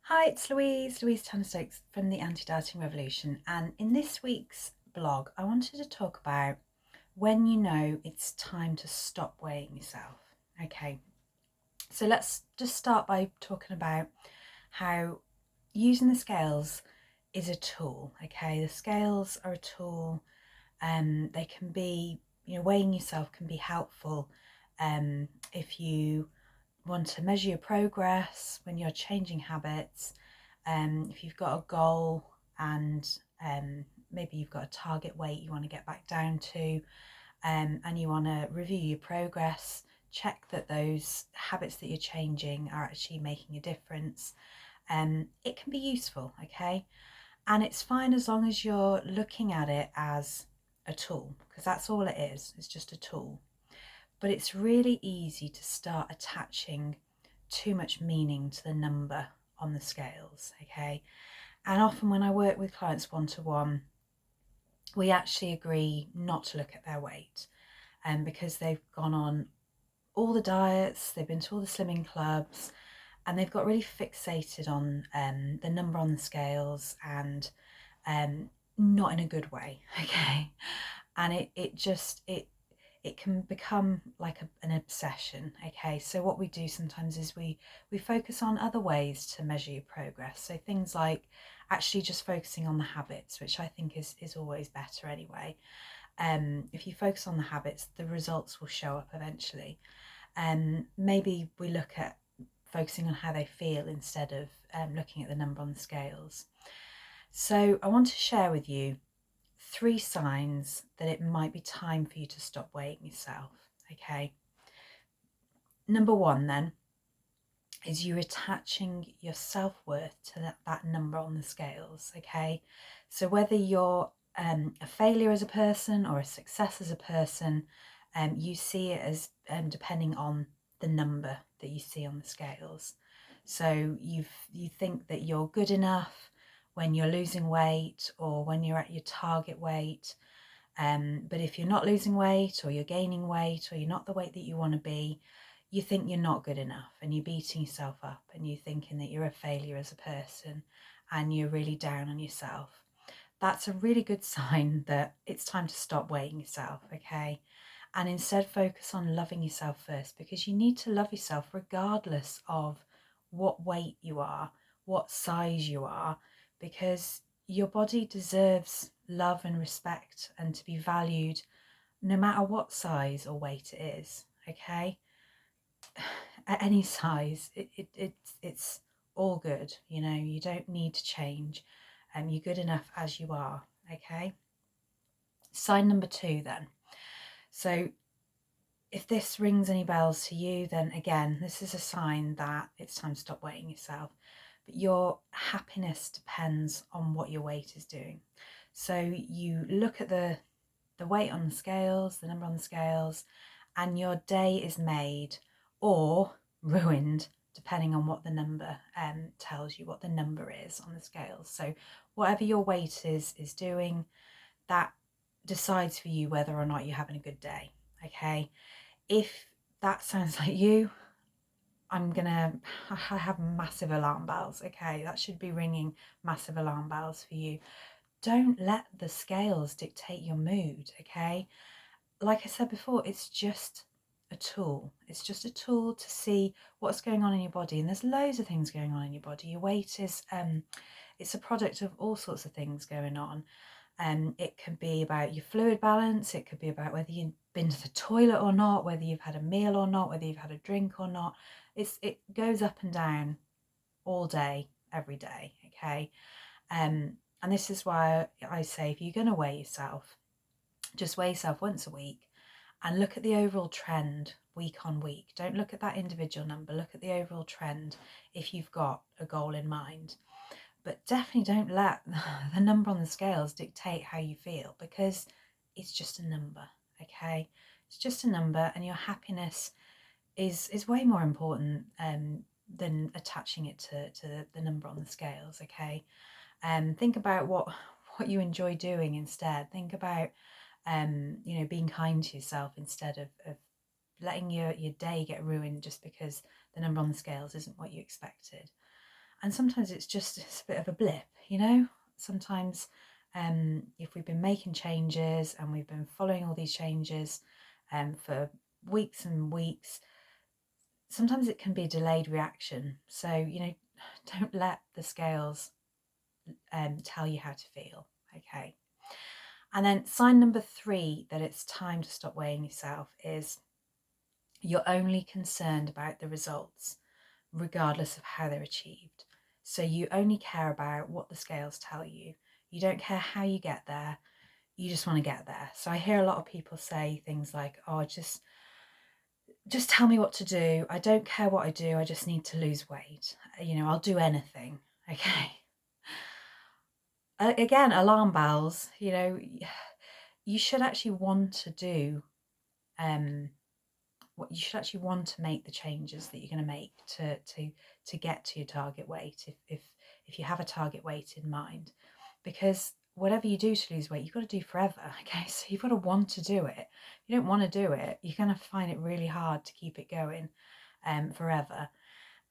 Hi, it's Louise Tanner-Stokes from the Anti-Dieting Revolution, and in this week's blog I wanted to talk about when you know it's time to stop weighing yourself. Okay, so let's just start by talking about how using the scales is a tool. Okay, the scales are a tool, and they can be, weighing yourself can be helpful if you want to measure your progress when you're changing habits. If you've got a goal and maybe you've got a target weight you want to get back down to, and you want to review your progress, check that those habits that you're changing are actually making a difference. It can be useful, okay? And it's fine as long as you're looking at it as a tool, because that's all it is. It's just a tool. But it's really easy to start attaching too much meaning to the number on the scales, okay? And often when I work with clients one-to-one, we actually agree not to look at their weight, because they've gone on all the diets, they've been to all the slimming clubs, and they've got really fixated on the number on the scales, and not in a good way, okay? And it can become like an obsession, okay? So what we do sometimes is we focus on other ways to measure your progress. So things like actually just focusing on the habits, which I think is always better anyway. If you focus on the habits, the results will show up eventually. Maybe we look at focusing on how they feel instead of looking at the number on the scales. So I want to share with you 3 signs that it might be time for you to stop weighing yourself, okay? Number 1 then is you're attaching your self-worth to that number on the scales, okay? So whether you're a failure as a person or a success as a person, you see it as depending on the number that you see on the scales. So you think that you're good enough when you're losing weight or when you're at your target weight. But if you're not losing weight or you're gaining weight or you're not the weight that you want to be, you think you're not good enough and you're beating yourself up and you're thinking that you're a failure as a person and you're really down on yourself. That's a really good sign that it's time to stop weighing yourself, okay? And instead focus on loving yourself first, because you need to love yourself regardless of what weight you are, what size you are, because your body deserves love and respect and to be valued no matter what size or weight it is, okay? At any size, it's all good, you don't need to change, and you're good enough as you are, okay? Sign number 2 then. So if this rings any bells to you, then again, this is a sign that it's time to stop weighing yourself. But your happiness depends on what your weight is doing. So you look at the weight on the scales, the number on the scales, and your day is made or ruined depending on what the number tells you, what the number is on the scales. So whatever your weight is doing, that decides for you whether or not you're having a good day, okay? If that sounds like you, I have massive alarm bells, okay? That should be ringing massive alarm bells for you. Don't let the scales dictate your mood, okay? Like I said before, it's just a tool. It's just a tool to see what's going on in your body. And there's loads of things going on in your body. Your weight is, it's a product of all sorts of things going on. It could be about your fluid balance. It could be about whether you've been to the toilet or not, whether you've had a meal or not, whether you've had a drink or not. It goes up and down all day, every day, okay? And this is why I say, if you're going to weigh yourself, just weigh yourself once a week and look at the overall trend week on week. Don't look at that individual number, look at the overall trend if you've got a goal in mind. But definitely don't let the number on the scales dictate how you feel, because it's just a number, okay? It's just a number, and your happiness is way more important than attaching it to the number on the scales, okay? Think about what you enjoy doing instead. Think about being kind to yourself instead of letting your day get ruined just because the number on the scales isn't what you expected. And sometimes it's a bit of a blip, you know. Sometimes if we've been making changes and we've been following all these changes for weeks and weeks, sometimes it can be a delayed reaction. So, you know, don't let the scales tell you how to feel, okay? And then sign number 3 that it's time to stop weighing yourself is you're only concerned about the results, regardless of how they're achieved. So you only care about what the scales tell you. You don't care how you get there. You just want to get there. So I hear a lot of people say things like, oh, just tell me what to do. I don't care what I do. I just need to lose weight. You know, I'll do anything. Okay. Again, alarm bells. You know, you should actually want to do what you should actually want to make the changes that you're going to make to get to your target weight, if you have a target weight in mind, because whatever you do to lose weight, you've got to do forever. Okay, so you've got to want to do it. If you don't want to do it, you're going to find it really hard to keep it going forever.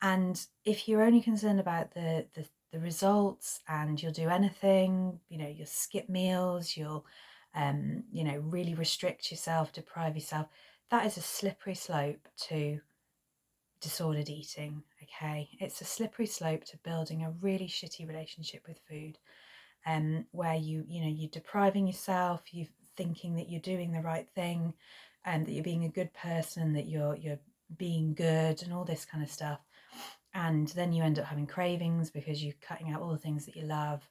And if you're only concerned about the results, and you'll do anything, you know, you'll skip meals, you'll you know, really restrict yourself, deprive yourself, that is a slippery slope to disordered eating. Okay, it's a slippery slope to building a really shitty relationship with food, where you're depriving yourself, you thinking that you're doing the right thing, and that you're being a good person, that you're being good, and all this kind of stuff. And then you end up having cravings because you're cutting out all the things that you love.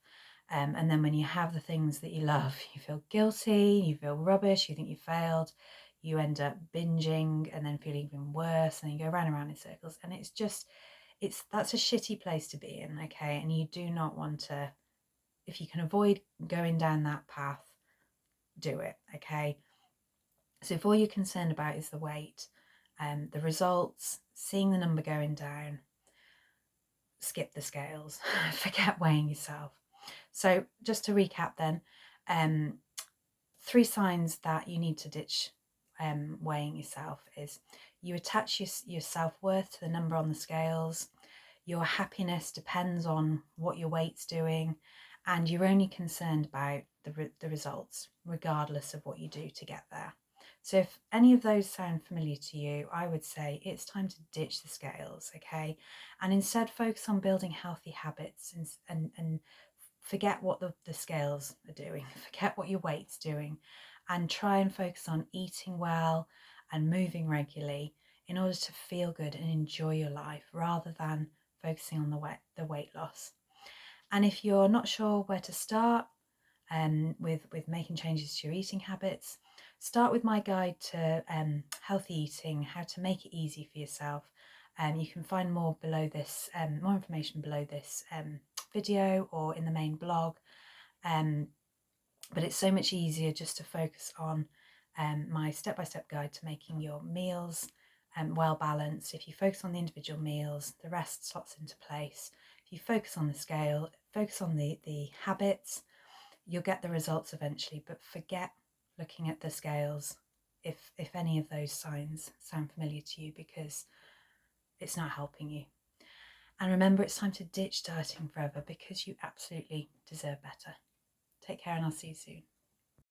And then when you have the things that you love, you feel guilty, you feel rubbish, you think you failed, you end up binging and then feeling even worse, and you go round and round in circles. And that's a shitty place to be in, okay? And you do not want to, if you can avoid going down that path, do it, okay? So if all you're concerned about is the weight, the results, seeing the number going down, skip the scales, forget weighing yourself. So just to recap then, 3 signs that you need to ditch weighing yourself is you attach your self-worth to the number on the scales, your happiness depends on what your weight's doing, and you're only concerned about the results, regardless of what you do to get there. So if any of those sound familiar to you, I would say it's time to ditch the scales, okay? And instead focus on building healthy habits and forget what the scales are doing, forget what your weight's doing, and try and focus on eating well and moving regularly in order to feel good and enjoy your life, rather than focusing on the weight loss. And if you're not sure where to start with making changes to your eating habits, start with my guide to healthy eating, how to make it easy for yourself. You can find more below this, more information below this video or in the main blog. But it's so much easier just to focus on my step-by-step guide to making your meals well balanced. If you focus on the individual meals, the rest slots into place. If you focus on the scale, focus on the habits, you'll get the results eventually, but forget looking at the scales if any of those signs sound familiar to you, because it's not helping you. And remember, it's time to ditch dieting forever, because you absolutely deserve better. Take care, and I'll see you soon.